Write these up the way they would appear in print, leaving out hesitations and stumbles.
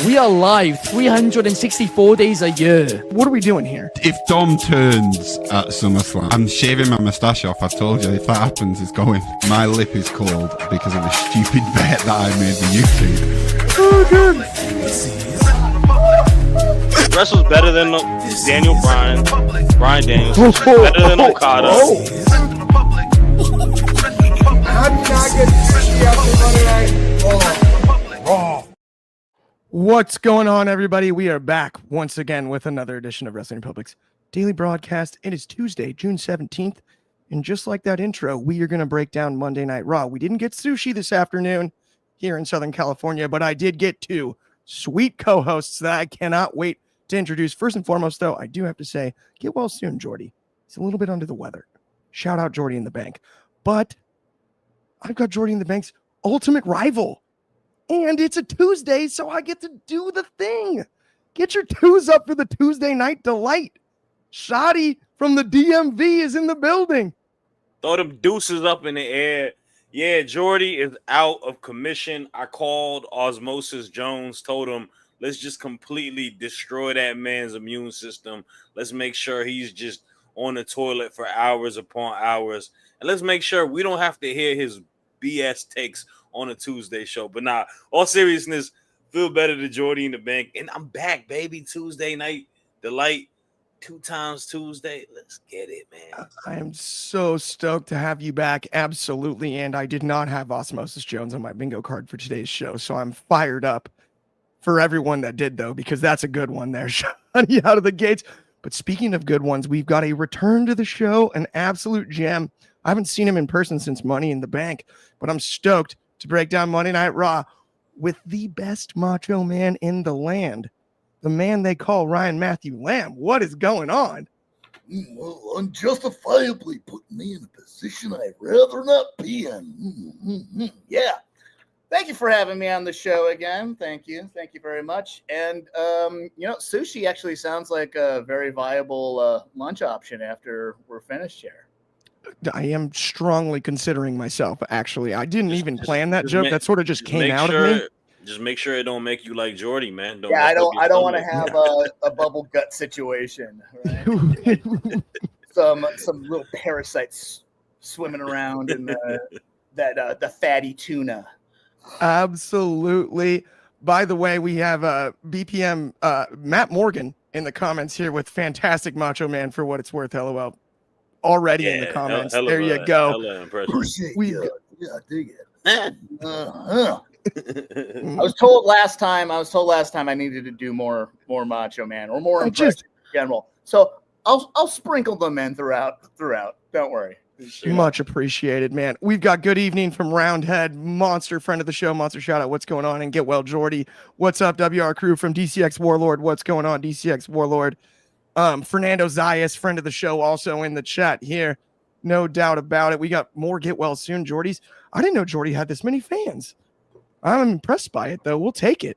We are live 364 days a year. What are we doing here? If Dom turns at SummerSlam, I'm shaving my moustache off. I told you, if that happens, it's going. My lip is cold because of a stupid bet that I made with YouTube. Oh, good. Wrestle's better than Daniel Bryan. Bryan Daniels. Better than Okada. How did not get sushi after Monday Night Raw? What's going on, everybody? We are back once again with another edition of Wrestling Republic's daily broadcast. It is Tuesday, June 17th. And just like that intro, we are going to break down Monday Night Raw. We didn't get sushi this afternoon here in Southern California, but I did get two sweet co-hosts that I cannot wait to introduce. First and foremost, though, I do have to say, get well soon, Jordy. He's a little bit under the weather. Shout out Jordy in the Bank. But I've got Jordy in the Bank's ultimate rival. And it's a Tuesday, so I get to do the thing. Get your twos up for the Tuesday night delight. Shotty from the DMV is in the building. Throw them deuces up in the air. Yeah, Jordy is out of commission. I called Osmosis Jones, told him, let's just completely destroy that man's immune system. Let's make sure he's just on the toilet for hours upon hours. And let's make sure we don't have to hear his BS takes on a Tuesday show. But nah, all seriousness, feel better to Jordy in the Bank. And I'm back, baby. Tuesday night delight. 2 times Tuesday. Let's get it, man. I am so stoked to have you back. Absolutely. And I did not have Osmosis Jones on my bingo card for today's show. So I'm fired up for everyone that did, though, because that's a good one there. Shotty out of the gates. But speaking of good ones, we've got a return to the show, an absolute gem. I haven't seen him in person since Money in the Bank, but I'm stoked to break down Monday Night Raw with the best macho man in the land, the man they call Ryan Matthew Lamb. What is going on? Well, unjustifiably putting me in a position I'd rather not be in. Yeah. Thank you for having me on the show again. Thank you. Thank you very much. And, sushi actually sounds like a very viable lunch option after we're finished here. I am strongly considering myself, actually. I didn't even plan that joke. That sort of just came out of me. Just make sure it don't make you like Jordy, man. I don't want to have a bubble gut situation. Right? some little parasites swimming around in the fatty tuna. Absolutely. By the way, we have BPM Matt Morgan in the comments here with fantastic Macho Man for what it's worth. LOL. Already in the comments. There you go. I dig it. I was told last time I needed to do more Macho Man or more impressions in general. So I'll sprinkle them in throughout. Don't worry. Sure. Much appreciated, man. We've got good evening from Roundhead, Monster, friend of the show, Monster shout out. What's going on? And get well, Jordy. What's up, WR crew from DCX Warlord? What's going on, DCX Warlord? Fernando Zayas, friend of the show, also in the chat here. No doubt about it. We got more get well soon, Jordy's. I didn't know Jordy had this many fans. I'm impressed by it, though. We'll take it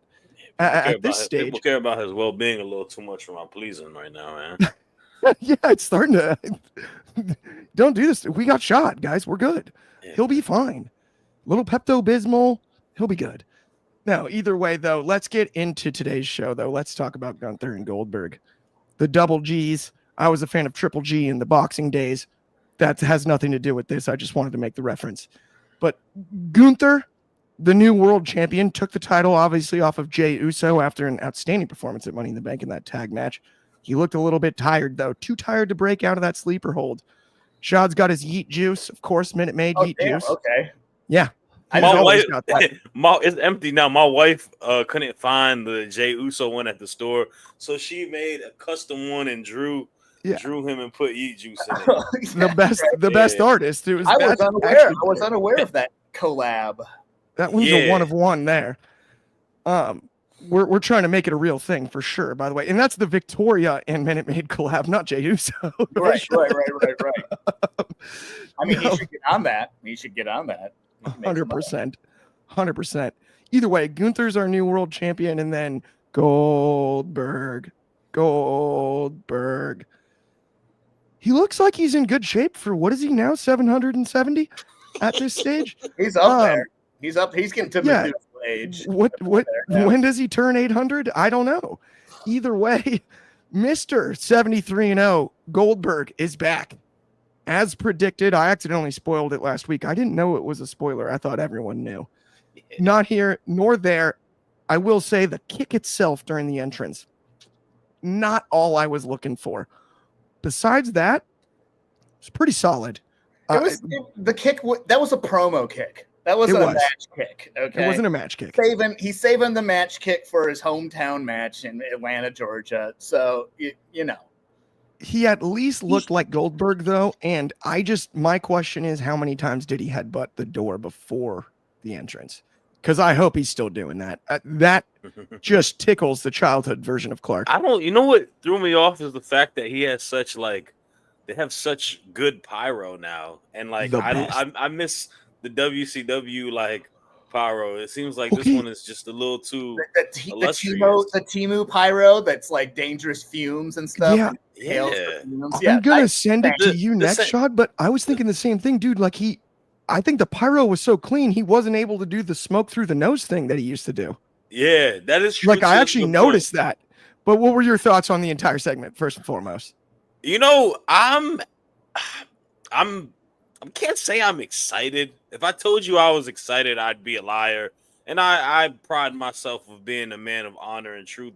at this stage. People care about his well-being a little too much for my pleasing right now, man. Yeah, it's starting to. Don't do this. We got shot, guys. We're good. Yeah. He'll be fine. Little Pepto-Bismol. He'll be good. Now, either way, though, let's get into today's show, though. Let's talk about Gunther and Goldberg. The double G's. I was a fan of Triple G in the boxing days. That has nothing to do with this. I just wanted to make the reference. But Gunther, the new world champion, took the title, obviously, off of Jey Uso after an outstanding performance at Money in the Bank in that tag match. He looked a little bit tired, though. Too tired to break out of that sleeper hold. Shad's got his Yeet Juice, of course, Minute Maid Yeet Juice. Okay. Yeah. My wife, it's empty now. My wife couldn't find the Jey Uso one at the store, so she made a custom one and drew him and put Yeet Juice in it. the best artist. It was I was unaware of that collab. That one's a one of one there. We're trying to make it a real thing for sure, by the way. And that's the Victoria and Minute Maid collab, not Jey Uso. Right. I mean, he should get on that. 100%. Either way, Gunther's our new world champion, and then Goldberg. He looks like he's in good shape for, what is he now, 770 at this stage? He's up there. He's getting to Methuselah age. When does he turn 800? I don't know. Either way, Mr. 73-0 Goldberg is back. As predicted, I accidentally spoiled it last week. I didn't know it was a spoiler. I thought everyone knew. Not here nor there. I will say the kick itself during the entrance, not all I was looking for. Besides that, it's pretty solid. The kick. That was a promo kick. That wasn't a match kick. Okay, it wasn't a match kick. He's saving the match kick for his hometown match in Atlanta, Georgia. So you know, he at least looked like Goldberg though. And my question is, how many times did he headbutt the door before the entrance? Because I hope he's still doing that. That just tickles the childhood version of Clark. You know what threw me off is the fact that he has they have such good pyro now. And I miss the WCW pyro. It seems like this one is just a little too the Timu pyro that's like dangerous fumes and stuff. Yeah. I'm gonna send it to you next, Shad, but I was thinking the same thing, dude. I think the pyro was so clean he wasn't able to do the smoke through the nose thing that he used to do. Yeah, that is true. I actually noticed that. But what were your thoughts on the entire segment, first and foremost? You know, I can't say I'm excited. If I told you I was excited, I'd be a liar. And I pride myself of being a man of honor and truth.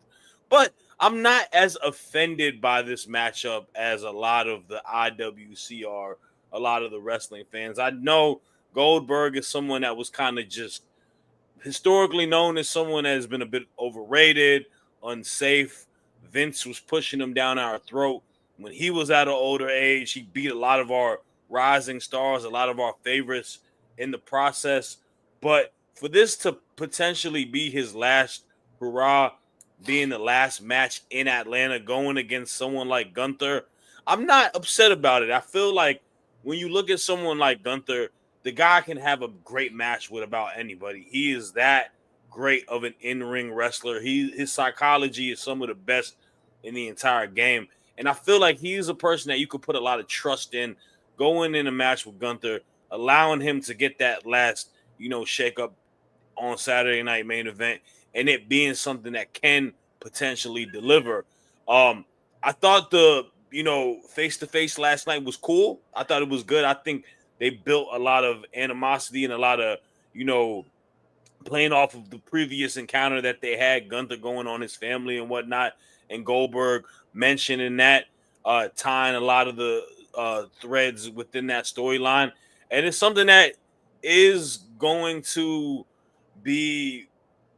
But I'm not as offended by this matchup as a lot of the IWC are, a lot of the wrestling fans. I know Goldberg is someone that was kind of just historically known as someone that has been a bit overrated, unsafe. Vince was pushing him down our throat. When he was at an older age, he beat a lot of our rising stars, a lot of our favorites in the process. But for this to potentially be his last hurrah, being the last match in Atlanta, going against someone like Gunther, I'm not upset about it. I feel like when you look at someone like Gunther, the guy can have a great match with about anybody. He is that great of an in-ring wrestler. His psychology is some of the best in the entire game. And I feel like he's a person that you could put a lot of trust in going in a match with Gunther, allowing him to get that last, shake up on Saturday night main event, and it being something that can potentially deliver. I thought the face-to-face last night was cool. I thought it was good. I think they built a lot of animosity and a lot of, playing off of the previous encounter that they had, Gunther going on his family and whatnot, and Goldberg mentioning that, tying a lot of the threads within that storyline. And it's something that is going to be,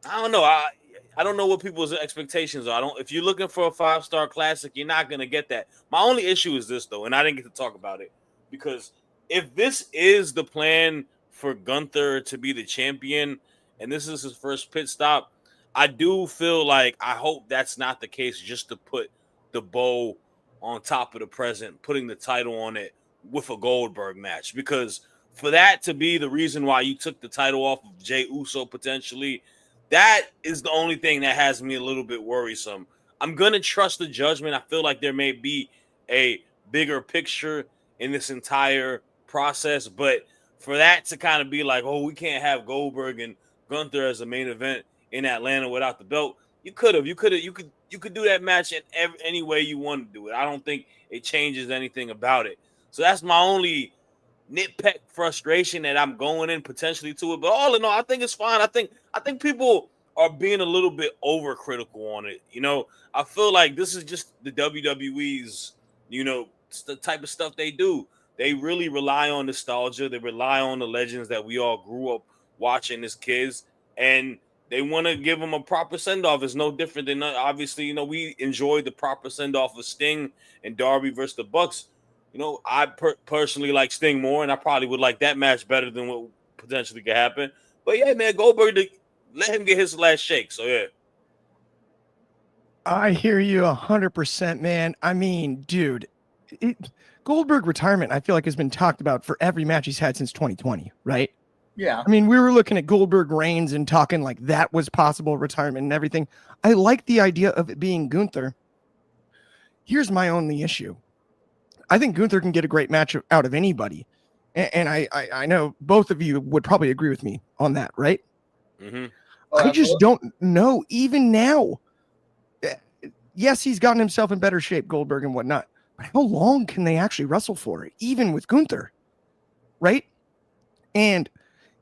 I don't know. I don't know what people's expectations are. If you're looking for a 5-star classic, you're not going to get that. My only issue is this, though, and I didn't get to talk about it, because if this is the plan for Gunther to be the champion and this is his first pit stop, I do feel like I hope that's not the case, just to put the bow on top of the present, putting the title on it with a Goldberg match. Because for that to be the reason why you took the title off of Jey Uso potentially, that is the only thing that has me a little bit worrisome. I'm going to trust the judgment. I feel like there may be a bigger picture in this entire process, but for that to kind of be like, oh, we can't have Goldberg and Gunther as a main event in Atlanta without the belt, you could do that match in any way you want to do it. I don't think it changes anything about it. So that's my only nitpick frustration, that I'm going in potentially to it. But all in all, I think it's fine. I think people are being a little bit overcritical on it. I feel like this is just the WWE's, the type of stuff they do. They really rely on nostalgia. They rely on the legends that we all grew up watching as kids, and they want to give them a proper send-off. It's no different than, obviously, we enjoyed the proper send-off of Sting and Darby versus the Bucks. I personally like Sting more, and I probably would like that match better than what potentially could happen. But yeah, man, Goldberg, let him get his last shake. So yeah. I hear you 100%, man. I mean, dude, Goldberg retirement, I feel like, has been talked about for every match he's had since 2020, right? Yeah. I mean, we were looking at Goldberg reigns and talking like that was possible retirement and everything. I like the idea of it being Gunther. Here's my only issue. I think Gunther can get a great match out of anybody. And I know both of you would probably agree with me on that, right? Mm-hmm. I just don't know. Even now, yes, he's gotten himself in better shape, Goldberg and whatnot. But how long can they actually wrestle for it, even with Gunther? Right? And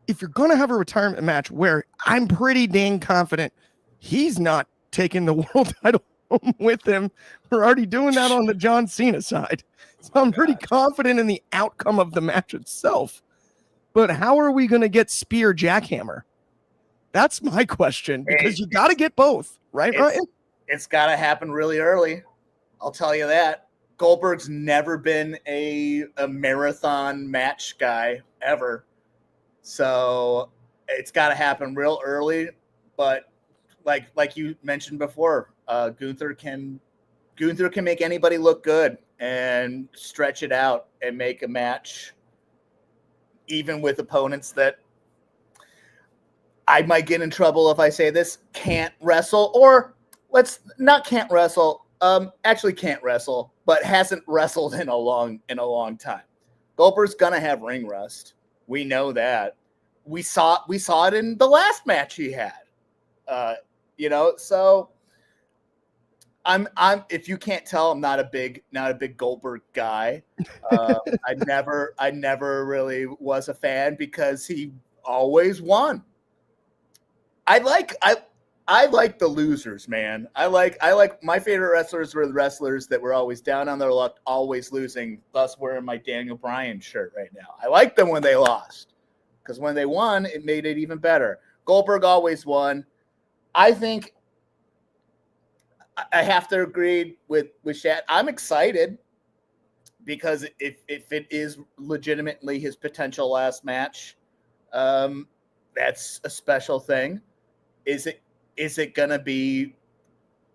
if you're going to have a retirement match where I'm pretty dang confident he's not taking the world title home with him, we're already doing that on the John Cena side. So I'm pretty confident in the outcome of the match itself. But how are we going to get Spear Jackhammer? That's my question, because you got to get both, right, Ryan? It's got to happen really early. I'll tell you that. Goldberg's never been a marathon match guy ever. So it's got to happen real early. But like you mentioned before, Gunther can make anybody look good and stretch it out and make a match, even with opponents that I might get in trouble if I say this, can't wrestle, or can't wrestle, actually can't wrestle, but hasn't wrestled in a long time. Goldberg's gonna have ring rust. We know that. We saw it in the last match he had. So I'm if you can't tell, I'm not a big Goldberg guy. I never really was a fan because he always won. I like the losers, man. I like my favorite wrestlers were the wrestlers that were always down on their luck, always losing, thus wearing my Daniel Bryan shirt right now. I like them when they lost, because when they won, it made it even better. Goldberg always won. I think I have to agree with Shad. I'm excited because if it is legitimately his potential last match, that's a special thing. Is it going to be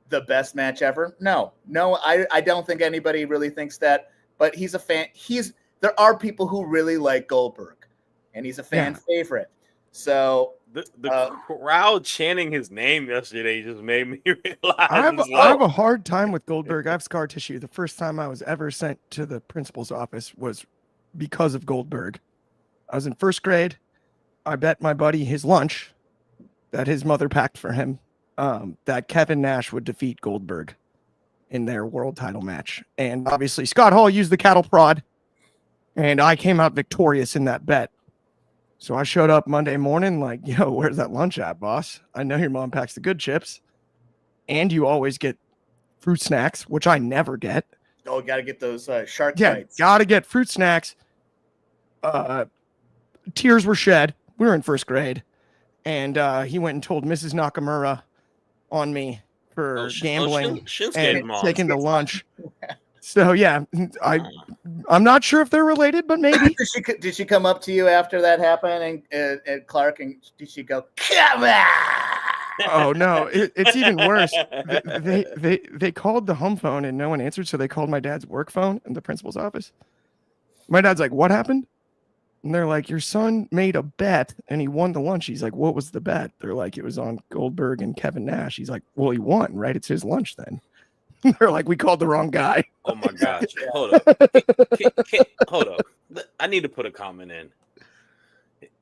the best match ever? No, I don't think anybody really thinks that, but he's a fan. There are people who really like Goldberg, and he's a fan favorite. So the crowd chanting his name yesterday just made me realize I have a hard time with Goldberg. I have scar tissue. The first time I was ever sent to the principal's office was because of Goldberg. I was in first grade. I bet my buddy his lunch that his mother packed for him, that Kevin Nash would defeat Goldberg in their world title match. And obviously Scott Hall used the cattle prod, and I came out victorious in that bet. So I showed up Monday morning like, yo, where's that lunch at, boss? I know your mom packs the good chips, and you always get fruit snacks, which I never get. Oh, got to get those shark bites. Got to get fruit snacks. Tears were shed. We were in first grade. And he went and told Mrs. Nakamura on me for gambling and taking the lunch. So yeah, I'm not sure if they're related, but maybe. Did she come up to you after that happened and Clark, and did she go, come on? Oh no, it's even worse. They called the home phone and no one answered, so they called my dad's work phone in the principal's office. My dad's like, what happened? And they're like, your son made a bet and he won the lunch. He's like, what was the bet? They're like, it was on Goldberg and Kevin Nash. He's like, well, he won, right? It's his lunch then. They're like, we called the wrong guy. Oh my gosh. Hold up. Hold up. I need to put a comment in.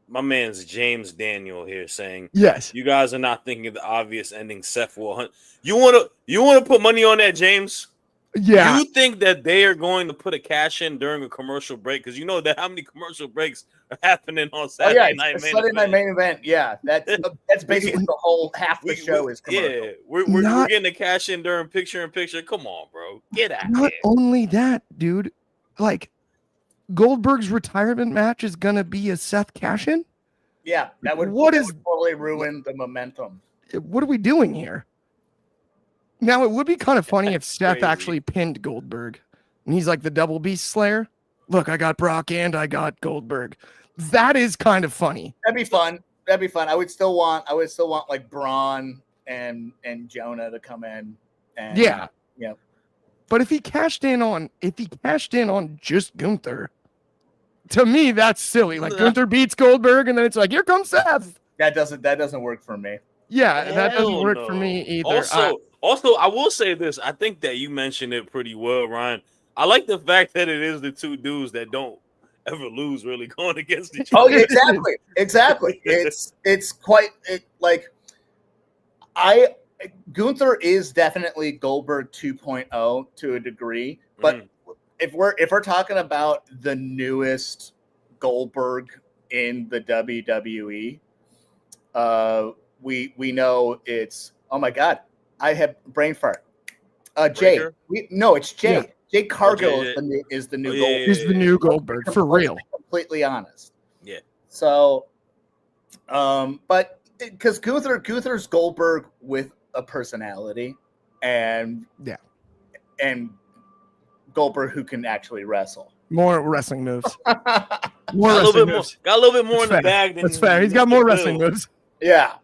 My man's James Daniel here saying, yes, you guys are not thinking of the obvious ending. Seth will hunt. You want to put money on that, James? Yeah. You think that they are going to put a cash in during a commercial break? Because you know that how many commercial breaks are happening on Saturday night main event. Night main event. Yeah, that's basically the whole half the show is commercial. Yeah, we're getting a cash in during picture-in-picture. Come on, bro, get out. Not only that, dude. Like Goldberg's retirement match is gonna be a Seth cash-in. Yeah, that would totally ruin the momentum. What are we doing here? Now, it would be kind of funny if Seth actually pinned Goldberg. And he's like the double beast slayer. Look, I got Brock and I got Goldberg. That is kind of funny. That'd be fun. I would still want like Braun and Jonah to come in. And, yeah. Yeah. But if he cashed in on just Gunther, to me, that's silly. Like Gunther beats Goldberg and then it's like, here comes Seth. That doesn't work for me. Yeah, that doesn't work for me either. Also, I will say this. I think that you mentioned it pretty well, Ryan. I like the fact that it is the two dudes that don't ever lose really going against each other. Oh, exactly. It's quite like Gunther is definitely Goldberg 2.0 to a degree, but if we're talking about the newest Goldberg in the WWE, we know it's, oh my god, I have brain fart. Jay, it's Jay. Yeah. Jay Cargill is the new Goldberg. He's the new Goldberg for real. Completely honest. Yeah. So, but because Gunther's Goldberg with a personality, and Goldberg who can actually wrestle. More wrestling moves. Got a little bit more in the bag. That's fair. He's got more wrestling moves. Yeah.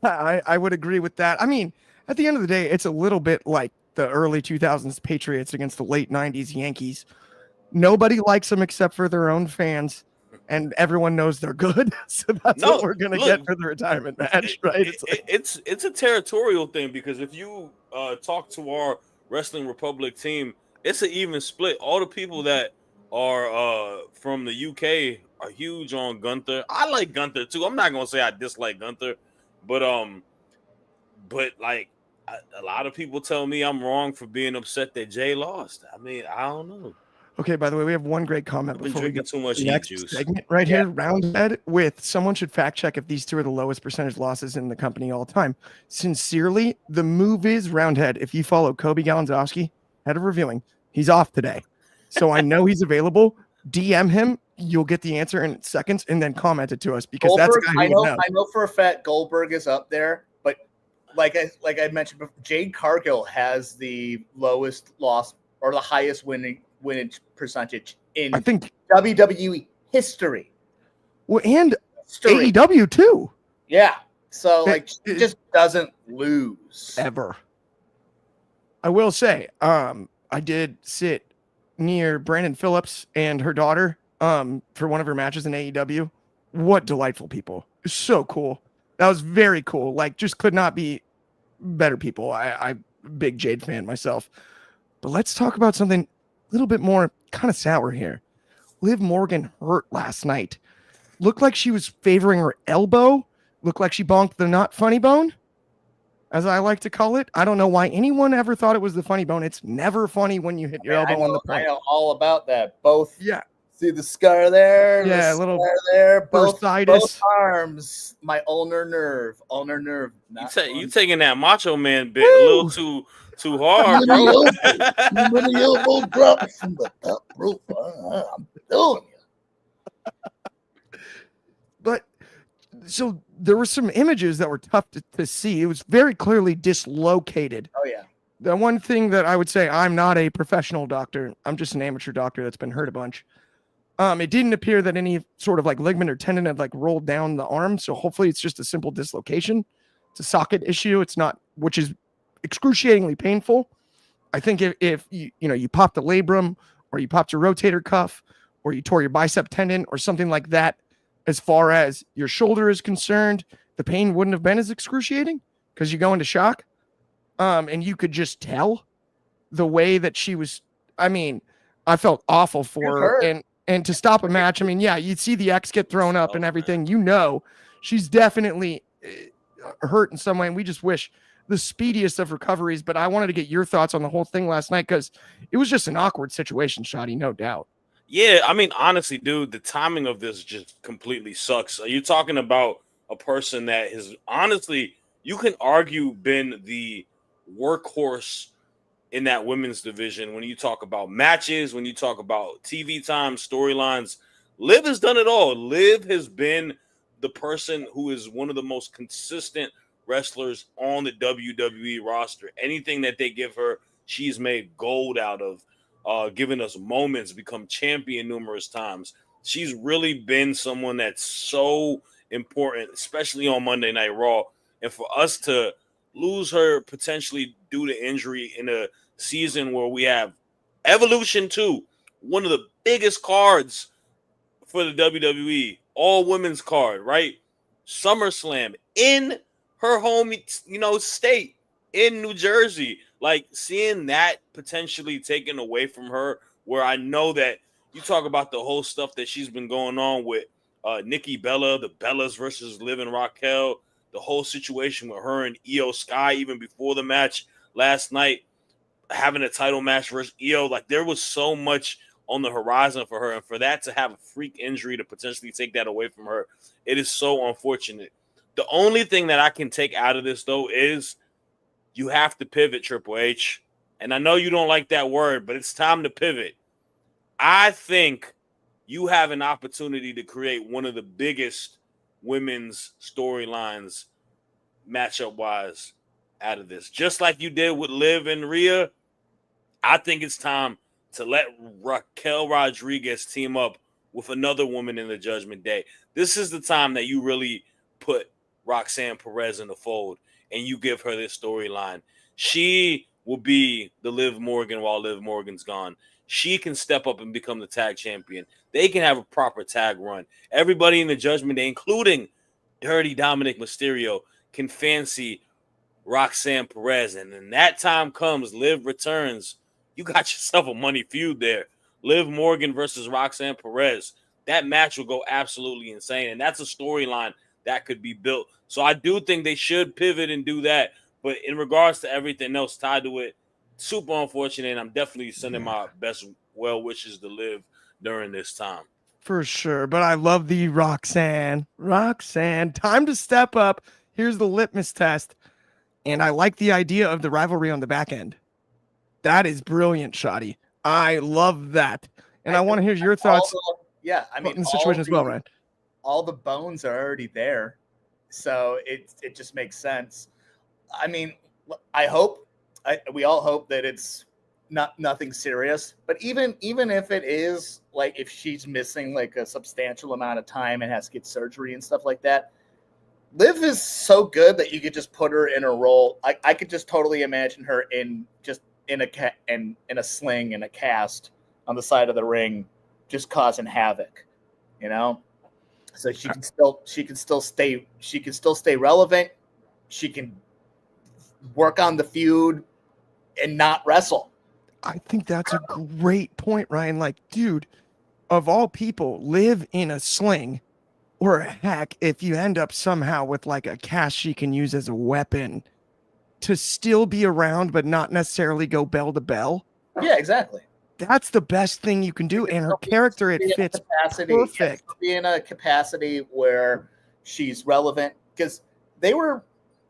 I would agree with that. I mean, at the end of the day, it's a little bit like the early 2000s Patriots against the late 90s Yankees. Nobody likes them except for their own fans, and everyone knows they're good. So that's what we're going to get for the retirement match, right? It's a territorial thing, because if you talk to our Wrestling Republic team, it's an even split. All the people that are from the UK are huge on Gunther. I like Gunther too. I'm not going to say I dislike Gunther, but like, a lot of people tell me I'm wrong for being upset that Jay lost. I mean, I don't know. Okay, by the way, we have one great comment I've been before we drinking get too much to the next juice. segment right here. Roundhead with someone should fact check if these two are the lowest percentage losses in the company all time. Sincerely, the move is Roundhead. If you follow Kobe Galanzowski, head of reviewing, he's off today. So I know he's available. DM him. You'll get the answer in seconds, and then comment it to us, because Goldberg, that's a guy who would know. I know for a fact Goldberg is up there, but like I mentioned before, Jade Cargill has the lowest loss or the highest winnage percentage in, I think, WWE history. Well, and AEW too. Yeah. So she just doesn't lose ever. I will say, I did sit near Brandon Phillips and her daughter for one of her matches in AEW. What delightful people. It's so cool. That was very cool. Like, just could not be better people. I'm a big Jade fan myself. But let's talk about something a little bit more kind of sour here. Liv Morgan hurt last night. Looked like she was favoring her elbow. Looked like she bonked the not funny bone, as I like to call it. I don't know why anyone ever thought it was the funny bone. It's never funny when you hit your elbow on the point. I know all about that. Both. Yeah. See the scar there? Yeah, a little scar there. Both arms. My ulnar nerve. You taking that Macho Man bit a little too hard, bro. Too many elbow drops from the top rope. I'm telling you. But so there were some images that were tough to see. It was very clearly dislocated. Oh yeah. The one thing that I would say, I'm not a professional doctor. I'm just an amateur doctor that's been hurt a bunch. It didn't appear that any sort of like ligament or tendon had like rolled down the arm. So hopefully it's just a simple dislocation. It's a socket issue. It's not, which is excruciatingly painful. I think if you popped the labrum, or you popped your rotator cuff, or you tore your bicep tendon or something like that, as far as your shoulder is concerned, the pain wouldn't have been as excruciating because you go into shock. And you could just tell the way that she was. I mean, I felt awful for her. And to stop a match, I mean, yeah, you'd see the X get thrown up and everything. She's definitely hurt in some way. And we just wish the speediest of recoveries. But I wanted to get your thoughts on the whole thing last night, because it was just an awkward situation, Shadi, no doubt. Yeah, I mean, honestly, dude, the timing of this just completely sucks. You're talking about a person that has, honestly, you can argue, been the workhorse in that women's division when you talk about matches, when you talk about TV time, storylines. Liv has done it all. Liv has been the person who is one of the most consistent wrestlers on the WWE roster. Anything that they give her, she's made gold out of, giving us moments, become champion numerous times. She's really been someone that's so important, especially on Monday Night Raw. And for us to lose her potentially due to injury in a season where we have Evolution 2, one of the biggest cards for the WWE, all women's card, right? SummerSlam in her home, state in New Jersey. Like, seeing that potentially taken away from her, where I know that you talk about the whole stuff that she's been going on with Nikki Bella, the Bellas versus Liv and Raquel. the whole situation with her and Io Sky, even before the match last night, having a title match versus Io, like there was so much on the horizon for her, and for that to have a freak injury to potentially take that away from her, it is so unfortunate. The only thing that I can take out of this, though, is you have to pivot, Triple H. And I know you don't like that word, but it's time to pivot. I think you have an opportunity to create one of the biggest women's storylines matchup-wise out of this. Just like you did with Liv and Rhea, I think it's time to let Raquel Rodriguez team up with another woman in the Judgment Day. This is the time that you really put Roxanne Perez in the fold and you give her this storyline. She will be the Liv Morgan while Liv Morgan's gone. She can step up and become the tag champion. They can have a proper tag run. Everybody in the Judgment Day, including Dirty Dominic Mysterio, can fancy Roxanne Perez. And when that time comes, Liv returns, you got yourself a money feud there. Liv Morgan versus Roxanne Perez. That match will go absolutely insane. And that's a storyline that could be built. So I do think they should pivot and do that. But in regards to everything else tied to it, super unfortunate. And I'm definitely sending my best well wishes to Liv during this time. For sure. But I love the Roxanne. Roxanne, time to step up. Here's the litmus test. And I like the idea of the rivalry on the back end. That is brilliant, Shoddy. I love that. And I want to hear your thoughts. I mean, in the situation as well, right? All the bones are already there. So it just makes sense. I mean, we all hope that it's nothing serious, but even if it is, like if she's missing like a substantial amount of time and has to get surgery and stuff like that, Liv is so good that you could just put her in a role. I could just totally imagine her in a sling and a cast on the side of the ring, just causing havoc, you know. So she can still stay relevant. She can work on the feud and not wrestle. I think that's a great point, Ryan. Like, dude, of all people, live in a sling, or heck, if you end up somehow with like a cast she can use as a weapon to still be around, but not necessarily go bell to bell. Yeah, exactly. That's the best thing you can do. And her character, it fits perfect. Be in a capacity where she's relevant, because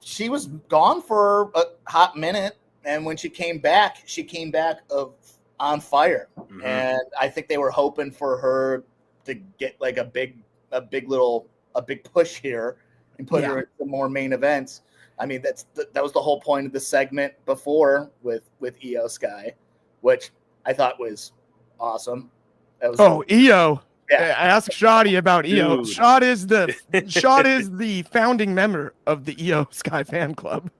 she was gone for a hot minute. And when she came back on fire. Mm-hmm. And I think they were hoping for her to get like a big push here and put her into more main events. I mean, that was the whole point of the segment before with Io Sky, which I thought was awesome. Io. Yeah. I asked Shoddy about Io. Dude. Shad is the founding member of the Io Sky fan club.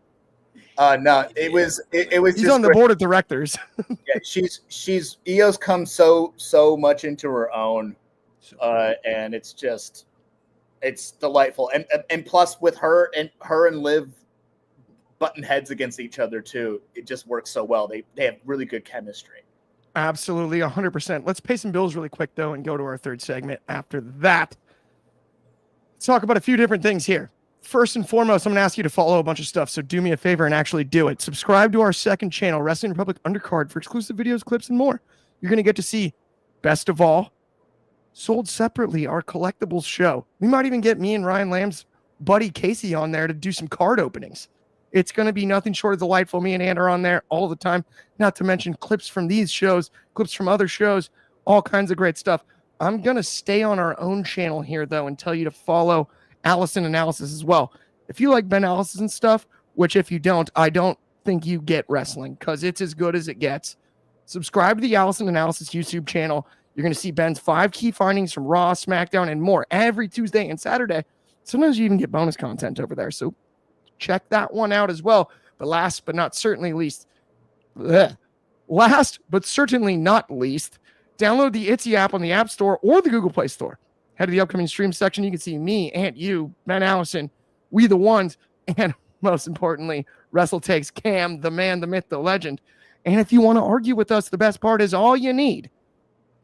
No, it was. He's on the board of directors. Yeah, she's Io's come so much into her own, and it's delightful. And plus with her and Liv button heads against each other too, it just works so well. They have really good chemistry. Absolutely, 100%. Let's pay some bills really quick though, and go to our third segment. After that, let's talk about a few different things here. First and foremost, I'm going to ask you to follow a bunch of stuff, so do me a favor and actually do it. Subscribe to our second channel, Wrestling Republic Undercard, for exclusive videos, clips, and more. You're going to get to see, best of all, sold separately, our collectibles show. We might even get me and Ryan Lamb's buddy Casey on there to do some card openings. It's going to be nothing short of delightful. Me and Ann are on there all the time, not to mention clips from these shows, clips from other shows, all kinds of great stuff. I'm going to stay on our own channel here, though, and tell you to follow Allison Analysis as well. If you like Ben Allison and stuff, which if you don't, I don't think you get wrestling, because it's as good as it gets. Subscribe to the Allison Analysis YouTube channel. You're going to see Ben's 5 key findings from Raw, SmackDown, and more every Tuesday and Saturday. Sometimes you even get bonus content over there, so check that one out as well. But last but certainly not least, download the Etsy app on the App Store or the Google Play Store. Head to the upcoming stream section. You can see me, Aunt You, Ben Allison, We the Ones, and most importantly, Wrestle Takes Cam, the man, the myth, the legend. And if you want to argue with us, the best part is all you need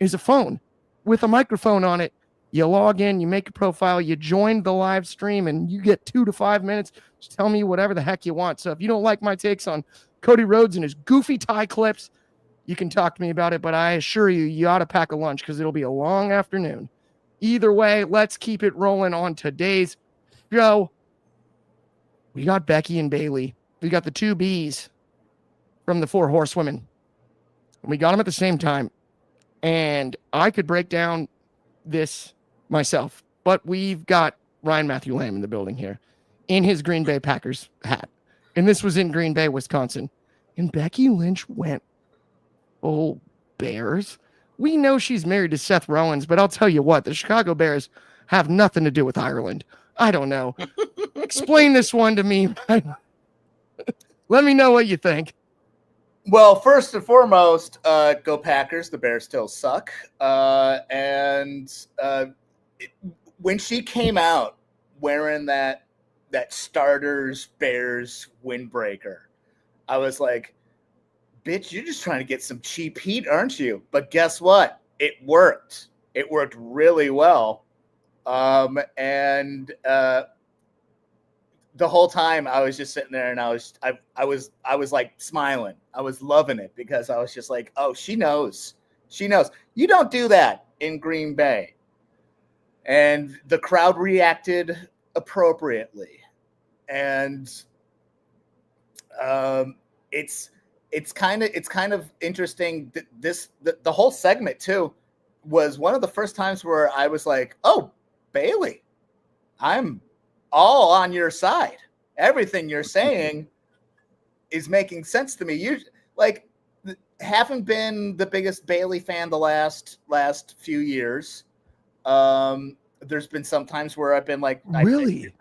is a phone with a microphone on it You log in, you make a profile, you join the live stream, and you get 2 to 5 minutes. Just tell me whatever the heck you want. So if you don't like my takes on Cody Rhodes and his goofy tie clips, you can talk to me about it. But I assure you, you ought to pack a lunch because it'll be a long afternoon. Either way, let's keep it rolling on today's show. We got Becky and Bayley. We got the two Bs from the Four Horsewomen. We got them at the same time. And I could break down this myself, but we've got Ryan Matthew Lamb in the building here in his Green Bay Packers hat. And this was in Green Bay, Wisconsin. And Becky Lynch went full Bears. We know she's married to Seth Rollins, but I'll tell you what, the Chicago Bears have nothing to do with Ireland. I don't know. Explain this one to me. Let me know what you think. Well, first and foremost, go Packers. The Bears still suck. When she came out wearing that starters Bears windbreaker, I was like, bitch, you're just trying to get some cheap heat, aren't you? But guess what? It worked. It worked really well. The whole time I was just sitting there and I was like smiling. I was loving it because I was just like, oh, she knows. She knows. You don't do that in Green Bay. And the crowd reacted appropriately. And it's kind of interesting. The whole segment too was one of the first times where I was like, oh, Bayley, I'm all on your side. Everything you're saying is making sense to me. You haven't been the biggest Bayley fan the last few years. There's been some times where I've been like, really?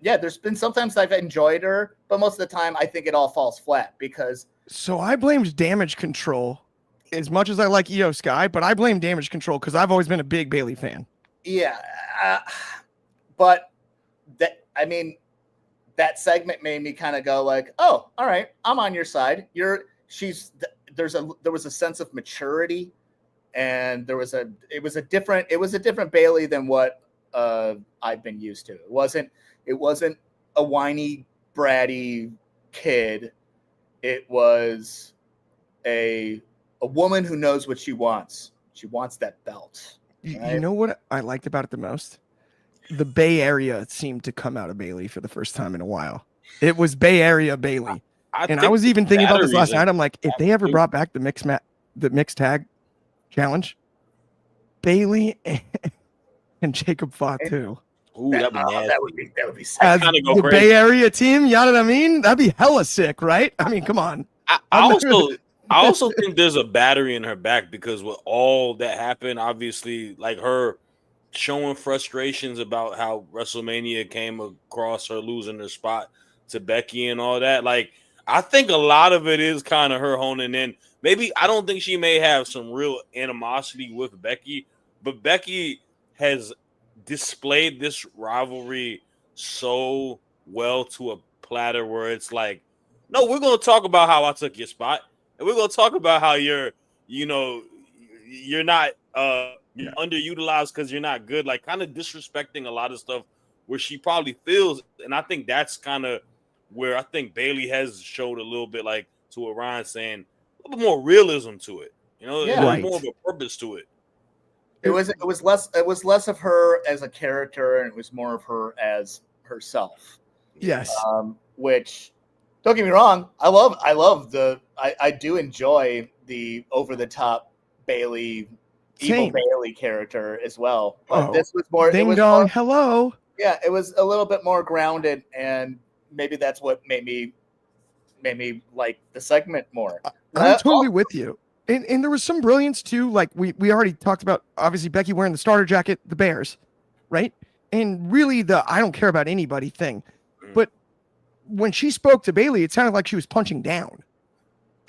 There's been sometimes I've enjoyed her, but most of the time I think it all falls flat because. So I blamed Damage Control as much as I like Io Sky, but I blame Damage Control because I've always been a big Bayley fan. Yeah, but that segment made me kind of go like, oh, all right, I'm on your side. There was a sense of maturity, and it was a different Bayley than what I've been used to. It wasn't a whiny, bratty kid. It was a woman who knows what she wants. She wants that belt. Right? You know what I liked about it the most? The Bay Area seemed to come out of Bayley for the first time in a while. It was Bay Area Bayley. I was even thinking about this last night. I'm like, if they ever brought back the mixed tag challenge, Bayley and Jacob fought too. Ooh, that'd be nasty. That would be sick. As the crazy. Bay Area team, you know what I mean? That'd be hella sick, right? I mean, come on. I also think there's a battery in her back because with all that happened, obviously, like her showing frustrations about how WrestleMania came across her losing her spot to Becky and all that. Like, I think a lot of it is kind of her honing in. Maybe I don't think she may have some real animosity with Becky, but Becky has displayed this rivalry so well to a platter where it's like, no, we're going to talk about how I took your spot, and we're going to talk about how you're not you're underutilized because you're not good, like kind of disrespecting a lot of stuff where she probably feels. And I think that's kind of where I think Bayley has showed a little bit, like to what Ryan's saying, a little bit more realism to it. There's more of a purpose to it. It was less of her as a character, and it was more of her as herself. Yes. Which, don't get me wrong, I do enjoy the over the top Bayley. Evil Bayley character as well. But this was more ding dong. Hello. Yeah, it was a little bit more grounded, and maybe that's what made me like the segment more. I'm totally with you. And there was some brilliance too. Like we already talked about, obviously Becky wearing the starter jacket, the Bears, right? And really the I don't care about anybody thing. But when she spoke to Bayley, it sounded like she was punching down.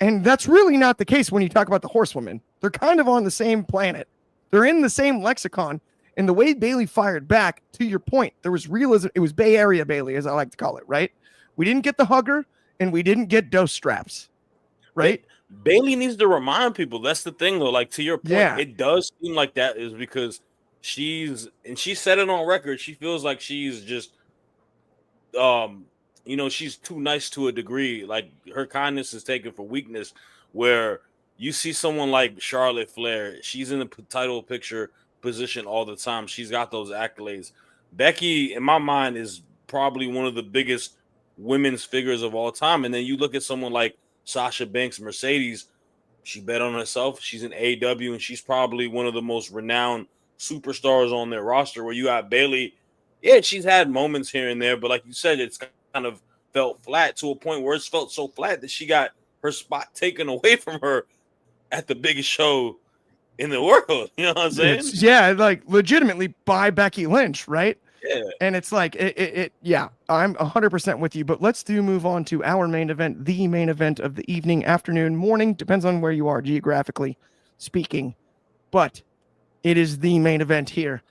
And that's really not the case when you talk about the Horsewomen. They're kind of on the same planet. They're in the same lexicon. And the way Bayley fired back, to your point, there was realism. It was Bay Area Bayley, as I like to call it, right? We didn't get the hugger, and we didn't get dose straps, right? Bayley needs to remind people. That's the thing, though. Like, to your point, It does seem like that is because she said it on record. She feels like she's just she's too nice to a degree. Like her kindness is taken for weakness. Where you see someone like Charlotte Flair, she's in the title picture position all the time. She's got those accolades. Becky, in my mind, is probably one of the biggest women's figures of all time. And then you look at someone like Sasha Banks, Mercedes. She bet on herself. She's in AEW, and she's probably one of the most renowned superstars on their roster. Where you got Bayley, yeah, she's had moments here and there, but like you said, it's kind of felt flat to a point where it's felt so flat that she got her spot taken away from her at the biggest show in the world. You know what I'm saying? Yeah, like legitimately by Becky Lynch, right? Yeah. And it's like yeah, I'm 100% with you, but let's move on to our main event, the main event of the evening, afternoon, morning, depends on where you are geographically speaking, but it is the main event here.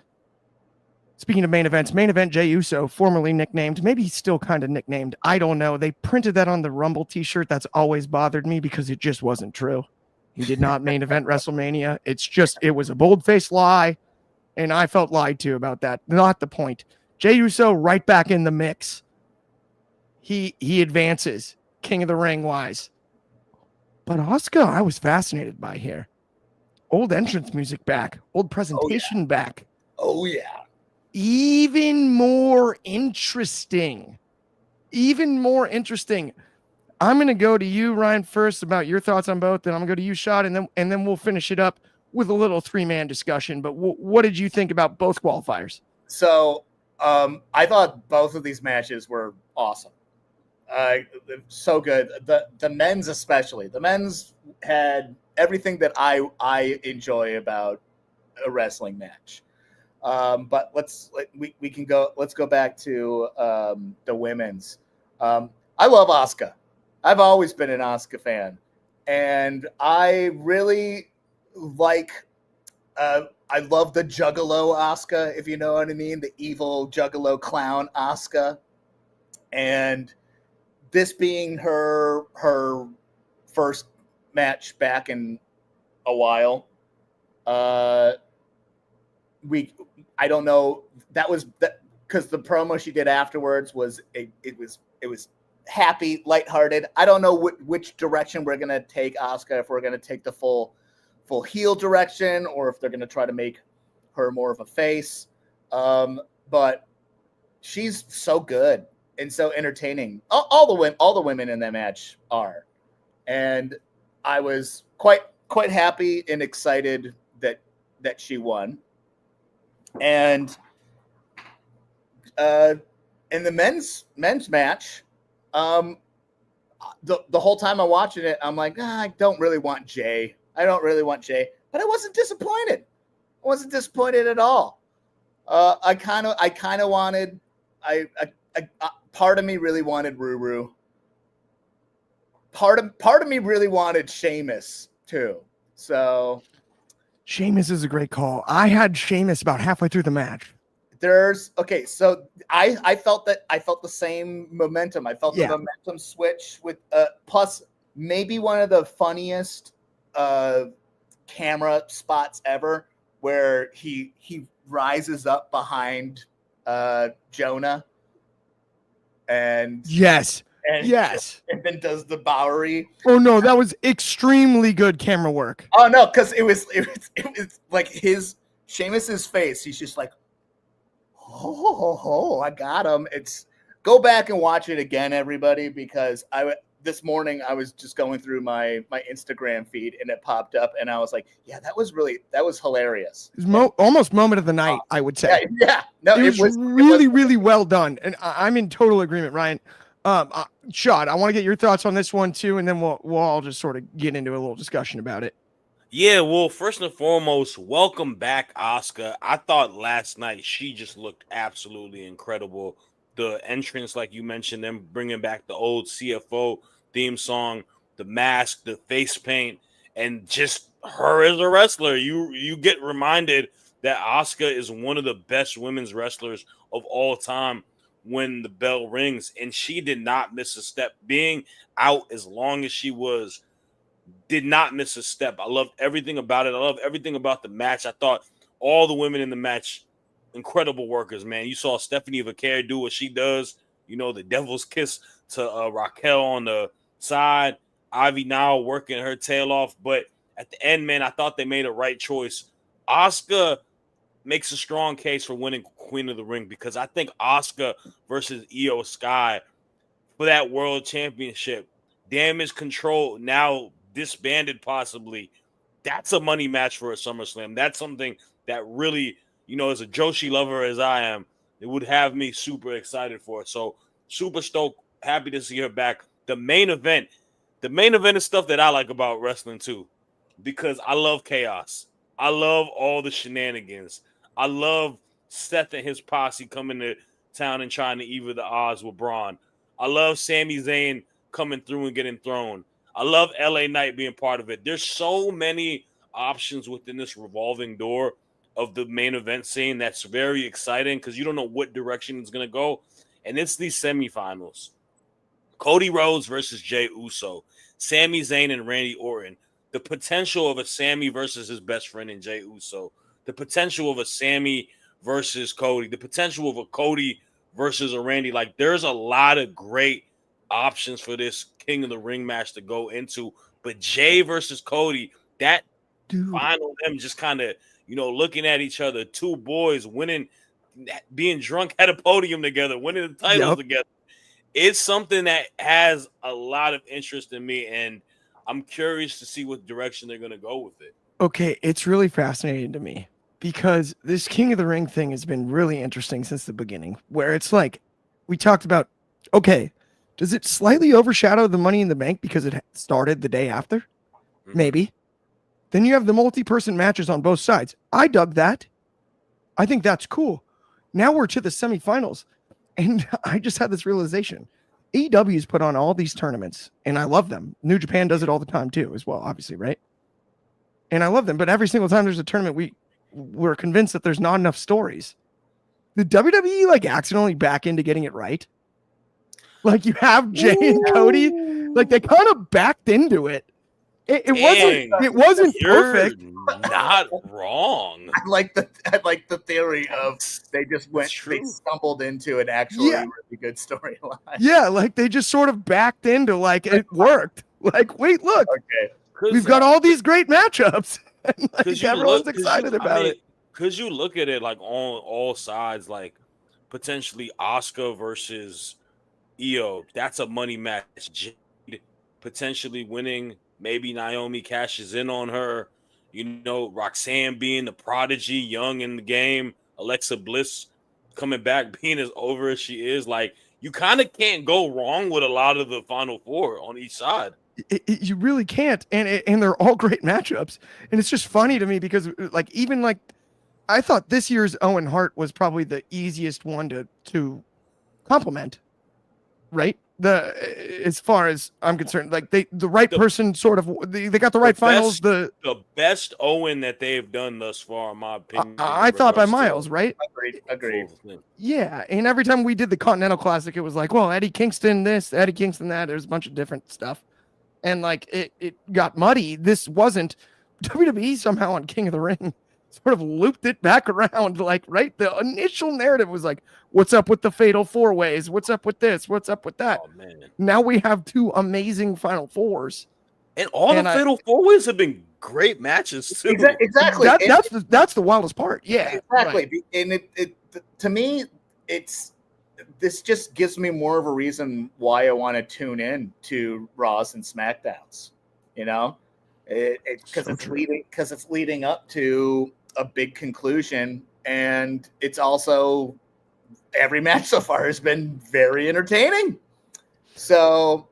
Speaking of main events, main event Jey Uso, formerly nicknamed, maybe he's still kind of nicknamed, I don't know. They printed that on the Rumble t-shirt. That's always bothered me because it just wasn't true. He did not main event WrestleMania. It was a bold-faced lie, and I felt lied to about that. Not the point. Jey Uso right back in the mix. He advances, King of the Ring wise. But Asuka, I was fascinated by here. Old entrance music back, old presentation back. Oh yeah. Even more interesting. I'm going to go to you, Ryan, first about your thoughts on both. Then I'm going to go to you, Shad, and then we'll finish it up with a little 3-man discussion. But what did you think about both qualifiers? So I thought both of these matches were awesome. So good. The men's especially. The men's had everything that I enjoy about a wrestling match. But let's go back to the women's. I love Asuka. I've always been an Asuka fan, and I really like. I love the Juggalo Asuka, if you know what I mean, the evil Juggalo clown Asuka, and this being her first match back in a while. I don't know. That was that because the promo she did afterwards was it was happy, lighthearted. I don't know which direction we're gonna take Asuka. If we're gonna take the full heel direction, or if they're gonna try to make her more of a face. But she's so good and so entertaining. All the women in that match are, and I was quite happy and excited that she won. And in the men's match, the whole time I'm watching it, I'm like, I don't really want Jey. But I wasn't disappointed. I wasn't disappointed at all. I kind of wanted. Part of me really wanted Ruru. Part of me really wanted Sheamus too. So Sheamus is a great call. I had Sheamus about halfway through the match. So I felt the same momentum. I felt the momentum switch with plus maybe one of the funniest camera spots ever, where he rises up behind Jonah and and then does the Bowery. Oh no, that was extremely good camera work. Oh no, because it was like Sheamus's face. He's just like, oh, I got him. Go back and watch it again, everybody, because this morning I was just going through my Instagram feed and it popped up and I was like, yeah, that was hilarious. It was almost moment of the night, I would say. Yeah. No, it was really well done, and I'm in total agreement, Ryan. Shad, I want to get your thoughts on this one too, and then we'll all just sort of get into a little discussion about it. Yeah, well, first and foremost, welcome back, Asuka. I thought last night she just looked absolutely incredible. The entrance, like you mentioned, them bringing back the old CFO theme song, the mask, the face paint, and just her as a wrestler. You get reminded that Asuka is one of the best women's wrestlers of all time when the bell rings, and she did not miss a step. Being out as long as she did not miss a step. I loved everything about it. I love everything about the match. I thought all the women in the match, incredible workers, man. You saw Stephanie Vaquer do what she does. You know, the devil's kiss to Raquel on the side. Ivy now working her tail off. But at the end, man, I thought they made a right choice. Asuka makes a strong case for winning Queen of the Ring because I think Asuka versus Io Sky for that world championship, Damage Control now disbanded possibly. That's a money match for a SummerSlam. That's something that really, you know, as a Joshi lover as I am, it would have me super excited for it. So super stoked, happy to see her back. The main event is stuff that I like about wrestling too, because I love chaos. I love all the shenanigans. I love Seth and his posse coming to town and trying to even the odds with Braun. I love Sami Zayn coming through and getting thrown. I love LA Knight being part of it. There's so many options within this revolving door of the main event scene that's very exciting because you don't know what direction it's going to go. And it's these semifinals. Cody Rhodes versus Jey Uso. Sami Zayn and Randy Orton. The potential of a Sami versus his best friend in Jey Uso. The potential of a Sami versus Cody. The potential of a Cody versus a Randy. Like, there's a lot of great options for this King of the Ring match to go into. But Jey versus Cody, that final, them just kind of, you know, looking at each other, two boys winning, being drunk at a podium together, winning the titles together. It's something that has a lot of interest in me, and I'm curious to see what direction they're going to go with it. Okay, it's really fascinating to me because this King of the Ring thing has been really interesting since the beginning, where it's like we talked about, okay, does it slightly overshadow the Money in the Bank because it started the day after? Maybe. Then you have the multi-person matches on both sides. I dug that. I think that's cool. Now we're to the semifinals. And I just had this realization. AEW's put on all these tournaments, and I love them. New Japan does it all the time too, as well, obviously, right? And I love them, but every single time there's a tournament, we're convinced that there's not enough stories. The WWE like accidentally back into getting it right. Like you have Jey and Cody, like they kind of backed into it. It wasn't perfect. Not wrong. I like the theory of they just they stumbled into an actually really good storyline. Yeah, like they just sort of backed into like it worked. Like, wait, look, okay, we've got all these great matchups. And like everyone's excited about it. Because you look at it like on all sides, like potentially Asuka versus Io. That's a money match. Jade potentially winning. Maybe Naomi cashes in on her. You know, Roxanne being the prodigy, young in the game. Alexa Bliss coming back, being as over as she is. Like, you kind of can't go wrong with a lot of the Final Four on each side. You really can't. And they're all great matchups. And it's just funny to me because, like, even like, I thought this year's Owen Hart was probably the easiest one to compliment, right? As far as I'm concerned, like the right person sort of they got the right finals. The best Owen that they've done thus far, in my opinion. I thought by miles, right? Agreed. Yeah, and every time we did the Continental Classic, it was like, well, Eddie Kingston this, Eddie Kingston that. There's a bunch of different stuff, and like it got muddy. This wasn't WWE somehow on King of the Ring. Sort of looped it back around, like, right? The initial narrative was like, what's up with the Fatal 4-Ways? What's up with this? What's up with that? Oh, man. Now we have two amazing Final Fours. And all the Fatal 4-Ways have been great matches, too. Exactly. That's the wildest part. Yeah. Exactly. Right. And it to me, this just gives me more of a reason why I want to tune in to Raws and SmackDowns, you know? Because it's leading up to a big conclusion, and it's also every match so far has been very entertaining. So,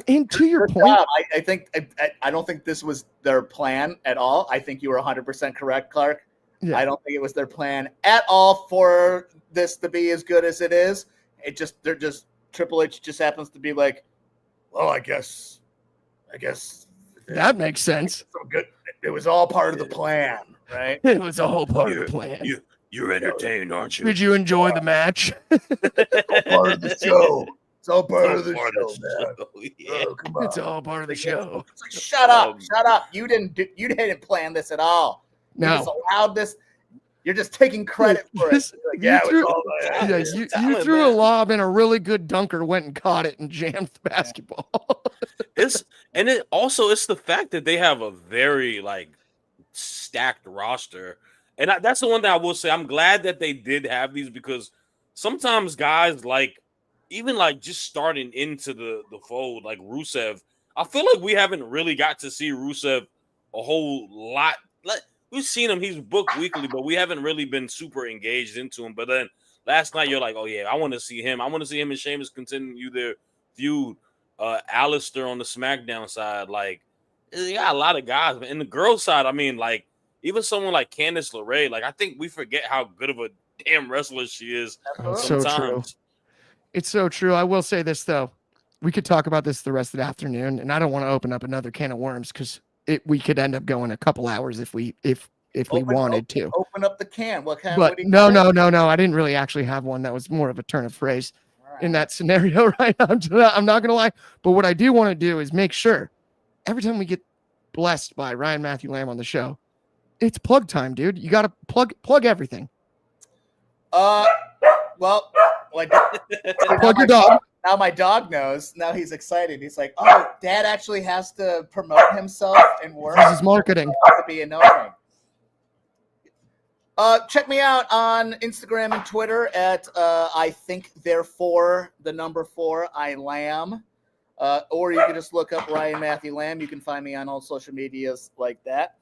and to your point, I think I don't think this was their plan at all. I think you were 100% correct, Clark. Yeah. I don't think it was their plan at all for this to be as good as it is. Triple H just happens to be like, well, I guess that makes sense. So good. It was all part of the plan, right? It was a whole part of the plan. You're entertained, aren't you? Did you enjoy the match? Part of the show. It's all part of the show, man. Yeah. Oh, come on. It's all part of the show. Shut up. You didn't plan this at all. No. You just allowed this. You're just taking credit for it. Like, yeah, it was all Yeah, It's you talent, threw a man. lob and a really good dunker went and caught it and jammed the basketball. It's the fact that they have a very like stacked roster, and that's the one thing I will say. I'm glad that they did have these because sometimes guys like even like just starting into the fold like Rusev, I feel like we haven't really got to see Rusev a whole lot. Like we've seen him, he's booked weekly, but we haven't really been super engaged into him. But then last night you're like, oh yeah, I want to see him. I want to see him and Sheamus continue their feud. Alistair on the SmackDown side, like you got a lot of guys. But in the girls' side, I mean, like even someone like Candice LeRae, like I think we forget how good of a damn wrestler she is So sometimes. true. It's so true. I will say this though, we could talk about this the rest of the afternoon, and I don't want to open up another can of worms because we could end up going a couple hours if we wanted to. Open up the can. What kind? But no. I didn't really actually have one. That was more of a turn of phrase in that scenario, right? I'm not gonna lie. But what I do want to do is make sure every time we get blessed by Ryan Matthew Lamb on the show, it's plug time, dude. You gotta plug everything. Well, like Plug your dog. Now my dog knows. Now he's excited. He's like, "Oh, Dad actually has to promote himself and work. This is marketing. To be annoying." Check me out on Instagram and Twitter at I think therefore the number 4 I Lamb, or you can just look up Ryan Matthew Lamb. You can find me on all social medias like that.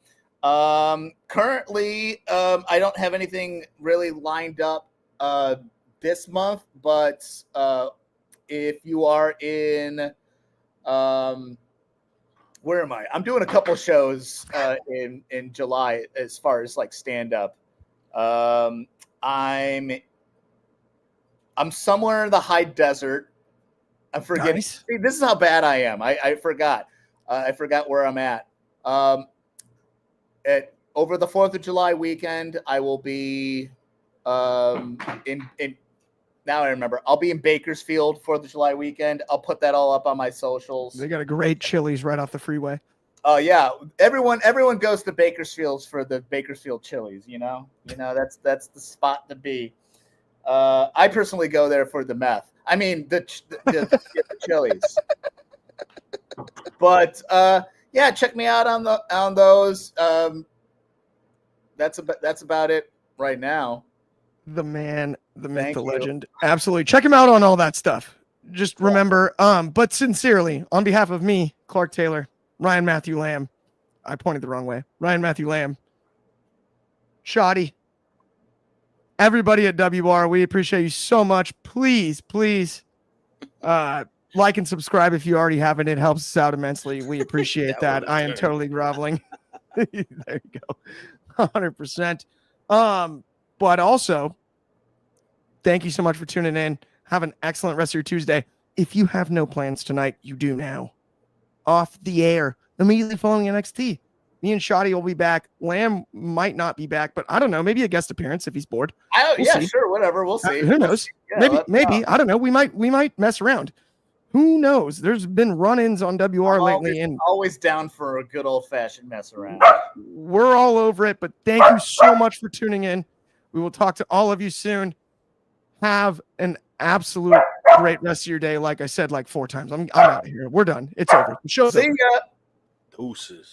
Currently, I don't have anything really lined up this month, but if you are in, where am I? I'm doing a couple shows in July as far as like stand up. I'm somewhere in the high desert. I'm forgetting. Nice. See, this is how bad I am. I forgot. I forgot where I'm at. Over the 4th of July weekend, I will be in now I remember. I'll be in Bakersfield 4th of July weekend. I'll put that all up on my socials. They got a great Chili's right off the freeway. Oh yeah, everyone goes to Bakersfield's for the Bakersfield Chili's. You know that's the spot to be. I personally go there for the meth. I mean the Chili's. But yeah, check me out on those. That's about it right now. The man, the myth, Thank the you. legend. Absolutely. Check him out on all that stuff. Just remember, but sincerely, on behalf of me, Clark Taylor, Ryan Matthew Lamb, I pointed the wrong way. Ryan Matthew Lamb, Shoddy, everybody at WR, we appreciate you so much. Please, like and subscribe if you already haven't. It helps us out immensely. We appreciate that. I am totally groveling. There you go. 100%. But also, thank you so much for tuning in. Have an excellent rest of your Tuesday. If you have no plans tonight, you do now. Off the air, immediately following NXT. Me and Shoddy will be back. Lamb might not be back, but I don't know. Maybe a guest appearance if he's bored. We'll see. Sure, whatever. We'll see. Who knows? Yeah, maybe. I don't know. We might mess around. Who knows? There's been run-ins on WR lately, and always down for a good old-fashioned mess around. We're all over it, but thank you so much for tuning in. We will talk to all of you soon. Have an absolute great rest of your day. Like I said, like 4 times. I'm out of here. We're done. It's over. The show's over. See ya. Deuces.